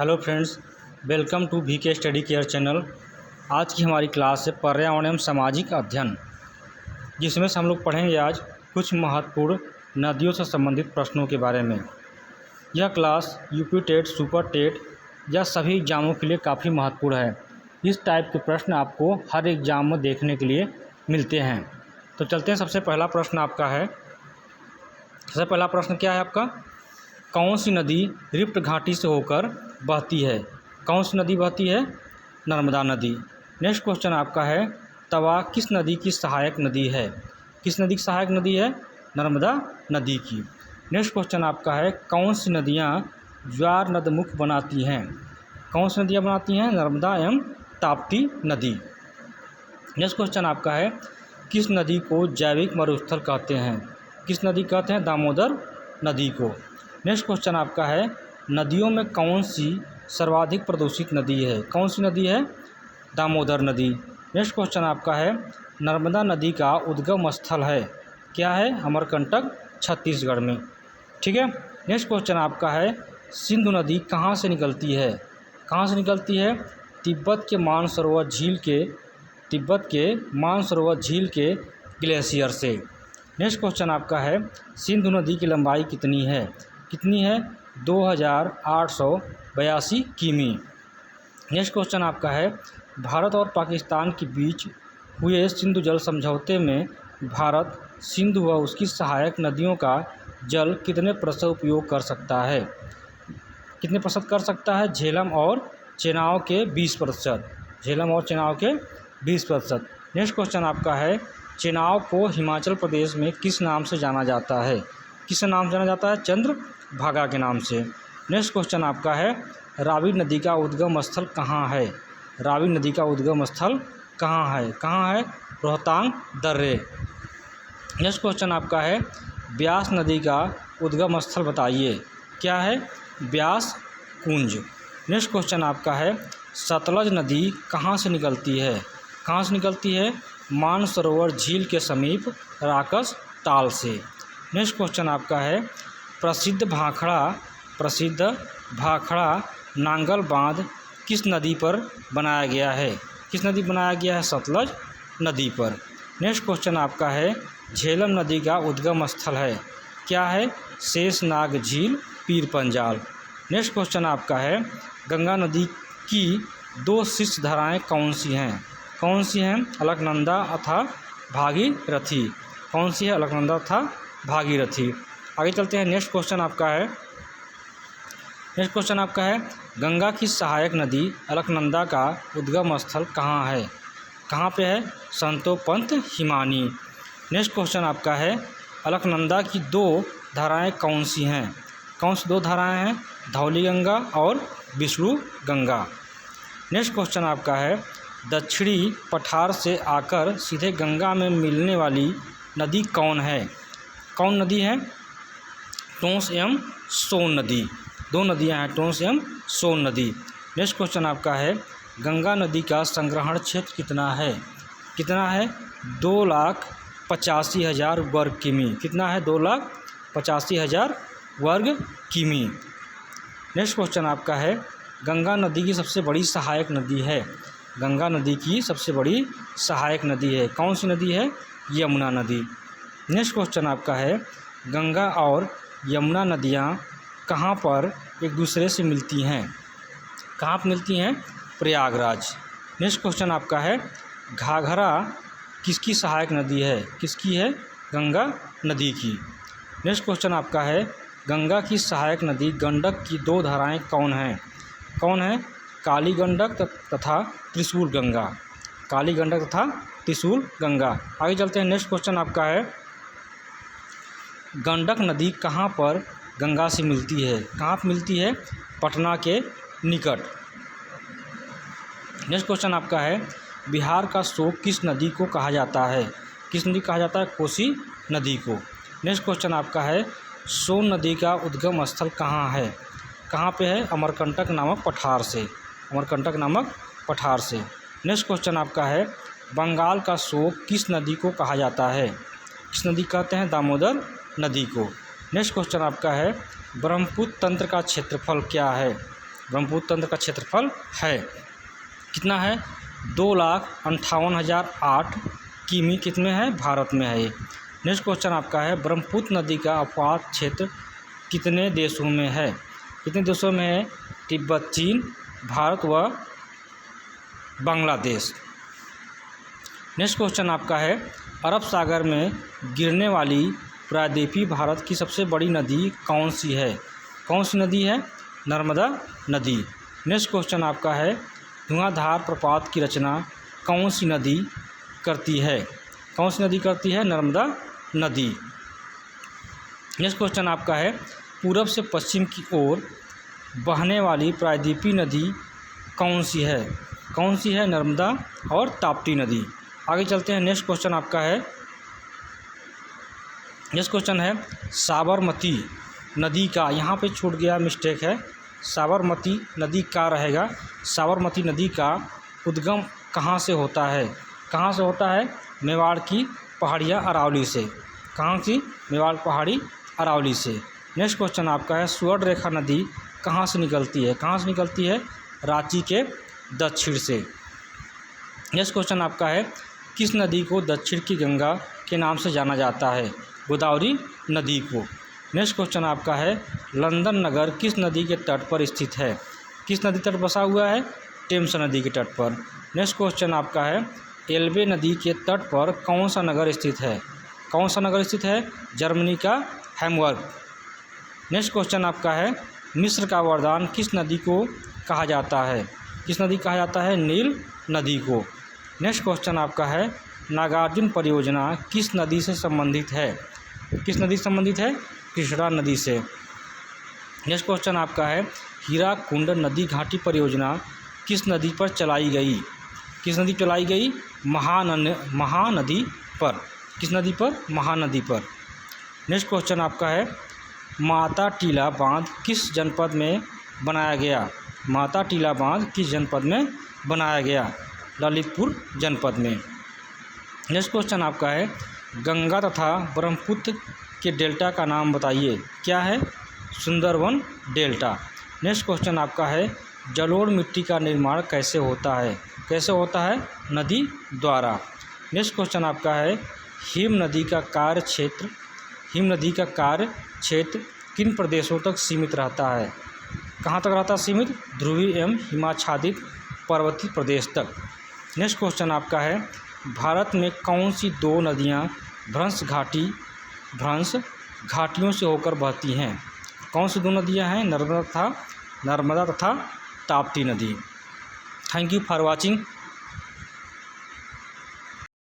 Hello friends, welcome to VK study care channel. आज की हमारी क्लास है पर्यावरण एवं सामाजिक अध्ययन, जिसमें से हम लोग पढ़ेंगे आज कुछ महत्वपूर्ण नदियों से संबंधित प्रश्नों के बारे में। यह class UP TET, super TET या सभी एग्जामों के लिए काफ़ी महत्वपूर्ण है। इस टाइप के प्रश्न आपको हर एग्ज़ाम में देखने के लिए मिलते हैं। तो चलते हैं, सबसे पहला प्रश्न आपका है। सबसे पहला प्रश्न क्या है आपका? कौन सी नदी रिफ्ट घाटी से होकर बहती है? कौन सी नदी बहती है? नर्मदा नदी। नेक्स्ट क्वेश्चन आपका है, तवा किस नदी की सहायक नदी है? किस नदी की सहायक नदी है? नर्मदा नदी की। नेक्स्ट क्वेश्चन आपका है, कौन सी नदियाँ ज्वार नदमुख बनाती हैं? कौन सी नदियाँ बनाती हैं? नर्मदा एवं ताप्ती नदी। नेक्स्ट क्वेश्चन आपका है, किस नदी को जैविक मरुस्थल कहते हैं? किस नदी कहते हैं? दामोदर नदी को। नेक्स्ट क्वेश्चन आपका है, नदियों में कौन सी सर्वाधिक प्रदूषित नदी है? कौन सी नदी है? दामोदर नदी। नेक्स्ट क्वेश्चन आपका है, नर्मदा नदी का उद्गम स्थल है? क्या है? अमरकंटक, छत्तीसगढ़ में। ठीक है। नेक्स्ट क्वेश्चन आपका है, सिंधु नदी कहाँ से निकलती है? कहाँ से निकलती है? तिब्बत के मानसरोवर झील के ग्लेशियर से। नेक्स्ट क्वेश्चन आपका है, सिंधु नदी की लंबाई कितनी है? कितनी है? 2882 किमी। नेक्स्ट क्वेश्चन आपका है, भारत और पाकिस्तान के बीच हुए सिंधु जल समझौते में भारत सिंधु व उसकी सहायक नदियों का जल कितने प्रतिशत उपयोग कर सकता है? कितने प्रतिशत कर सकता है? झेलम और चेनाब के 20%। झेलम और चेनाब के 20%। नेक्स्ट क्वेश्चन आपका है, चेनाब को हिमाचल प्रदेश में किस नाम से जाना जाता है? किस नाम से जाना जाता है? चंद्रभागा के नाम से। नेक्स्ट क्वेश्चन आपका है, रावी नदी का उद्गम स्थल कहाँ है? रावी नदी का उद्गम स्थल कहाँ है? कहाँ है? रोहतांग दर्रे। नेक्स्ट क्वेश्चन आपका है, ब्यास नदी का उद्गम स्थल बताइए। क्या है? ब्यास कुंज। नेक्स्ट क्वेश्चन आपका है, सतलज नदी कहाँ से निकलती है? कहाँ से निकलती है? मानसरोवर झील के समीप राकस ताल से। नेक्स्ट क्वेश्चन आपका है, प्रसिद्ध भाखड़ा नांगल बांध किस नदी पर बनाया गया है? किस नदी बनाया गया है? सतलज नदी पर। नेक्स्ट क्वेश्चन आपका है, झेलम नदी का उद्गम स्थल है? क्या है? शेषनाग झील, पीर पंजाल। नेक्स्ट क्वेश्चन आपका है, गंगा नदी की 2 शीर्ष धाराएँ कौन सी हैं? कौन सी हैं? अलकनंदा तथा भागीरथी। कौन सी है? अलकनंदा तथा भागीरथी। आगे चलते हैं। नेक्स्ट क्वेश्चन आपका है, गंगा की सहायक नदी अलकनंदा का उद्गम स्थल कहाँ है? कहाँ पे है? संतोपंत हिमानी। नेक्स्ट क्वेश्चन आपका है, अलकनंदा की 2 धाराएँ कौन सी हैं? कौन सी 2 धाराएँ हैं? धौली गंगा और विष्णु गंगा। नेक्स्ट क्वेश्चन आपका है, दक्षिणी पठार से आकर सीधे गंगा में मिलने वाली नदी कौन है? कौन नदी है? टोंस एवं सोन नदी। 2 नदियां हैं, टोंस एवं सोन नदी। नेक्स्ट क्वेश्चन आपका है, गंगा नदी का संग्रहण क्षेत्र कितना है? कितना है? 2,85,000 वर्ग किमी। कितना है? 2,85,000 वर्ग किमी। नेक्स्ट क्वेश्चन आपका है, गंगा नदी की सबसे बड़ी सहायक नदी है? गंगा नदी की सबसे बड़ी सहायक नदी है? कौन सी नदी है? यमुना नदी। नेक्स्ट क्वेश्चन आपका है, गंगा और यमुना नदियाँ कहाँ पर एक दूसरे से मिलती हैं? कहाँ पर मिलती हैं? प्रयागराज। नेक्स्ट क्वेश्चन आपका है, घाघरा किसकी सहायक नदी है? किसकी है? गंगा नदी की। नेक्स्ट क्वेश्चन आपका है, गंगा की सहायक नदी गंडक की 2 धाराएँ कौन हैं? कौन है? काली गंडक तथा त्रिशूल गंगा। काली गंडक तथा त्रिशूल गंगा। आगे चलते हैं। नेक्स्ट क्वेश्चन आपका है, गंडक नदी कहाँ पर गंगा से मिलती है? कहाँ पर मिलती है? पटना के निकट। नेक्स्ट क्वेश्चन आपका है, बिहार का शोक किस नदी को कहा जाता है? किस नदी कहा जाता है? कोसी नदी को। नेक्स्ट क्वेश्चन आपका है, सोन नदी का उद्गम स्थल कहाँ है? कहाँ पे है? अमरकंटक नामक पठार से। अमरकंटक नामक पठार से। नेक्स्ट क्वेश्चन आपका है, बंगाल का शोक किस नदी को कहा जाता है? किस नदी कहते हैं? दामोदर नदी को। नेक्स्ट क्वेश्चन आपका है, ब्रह्मपुत्र तंत्र का क्षेत्रफल क्या है? ब्रह्मपुत्र तंत्र का क्षेत्रफल है कितना है 2,58,008 किमी कितने है भारत में है ये। नेक्स्ट क्वेश्चन आपका है ब्रह्मपुत्र नदी का अपवाद क्षेत्र कितने देशों में है, कितने देशों में है, तिब्बत, चीन, भारत व बांग्लादेश। नेक्स्ट क्वेश्चन आपका है अरब सागर में गिरने वाली प्रायद्वीपीय भारत की सबसे बड़ी नदी कौन सी है, कौन सी नदी है, नर्मदा नदी। नेक्स्ट क्वेश्चन आपका है धुआंधार प्रपात की रचना कौन सी नदी करती है, कौन सी नदी करती है, नर्मदा नदी। नेक्स्ट क्वेश्चन आपका है पूरब से पश्चिम की ओर बहने वाली प्रायद्वीपीय नदी कौन सी है, कौन सी है, नर्मदा और ताप्ती नदी। आगे चलते हैं। नेक्स्ट क्वेश्चन आपका है, नेक्स्ट क्वेश्चन है साबरमती नदी का, यहाँ पे छूट गया, मिस्टेक है, साबरमती नदी का रहेगा। साबरमती नदी का उद्गम कहाँ से होता है, कहाँ से होता है, मेवाड़ की पहाड़ियाँ अरावली से, कहाँ की, मेवाड़ पहाड़ी अरावली से। नेक्स्ट क्वेश्चन आपका है स्वर्ण रेखा नदी कहाँ से निकलती है, कहाँ से निकलती है, रांची के दक्षिण से। नेक्स्ट क्वेश्चन आपका है किस नदी को दक्षिण की गंगा के नाम से जाना जाता है, गोदावरी नदी को। नेक्स्ट क्वेश्चन आपका है लंदन नगर किस नदी के तट पर स्थित है, किस नदी तट बसा हुआ है, टेम्स नदी के तट पर। नेक्स्ट क्वेश्चन आपका है एल्बे नदी के तट पर कौन सा नगर स्थित है, कौन सा नगर स्थित है, जर्मनी का हैम्बर्ग। नेक्स्ट क्वेश्चन आपका है मिस्र का वरदान किस नदी को कहा जाता है, किस नदी कहा जाता है, नील नदी को। नेक्स्ट क्वेश्चन आपका है नागार्जुन परियोजना किस नदी से संबंधित है, किस नदी से संबंधित है, कृष्णा नदी से। नेक्स्ट क्वेश्चन आपका है हीराकुंड नदी घाटी परियोजना किस नदी पर चलाई गई, किस नदी चलाई गई, महानदी पर, किस नदी पर, महानदी पर। नेक्स्ट क्वेश्चन आपका है माता टीला बांध किस जनपद में बनाया गया, माता टीला बांध किस जनपद में बनाया गया, ललितपुर जनपद में। नेक्स्ट क्वेश्चन आपका है गंगा तथा ब्रह्मपुत्र के डेल्टा का नाम बताइए, क्या है, सुंदरवन डेल्टा। नेक्स्ट क्वेश्चन आपका है जलोढ़ मिट्टी का निर्माण कैसे होता है, कैसे होता है, नदी द्वारा। नेक्स्ट क्वेश्चन आपका है हिम नदी का कार्य क्षेत्र, हिम नदी का कार्य क्षेत्र किन प्रदेशों तक सीमित रहता है, कहाँ तक रहता है सीमित, ध्रुवीय एवं हिमाच्छादित पर्वतीय प्रदेश तक। नेक्स्ट क्वेश्चन आपका है भारत में कौन सी दो नदियाँ भ्रंश घाटियों से होकर बहती हैं, कौन सी दो नदियाँ हैं, नर्मदा तथा ताप्ती नदी। Thank you for watching.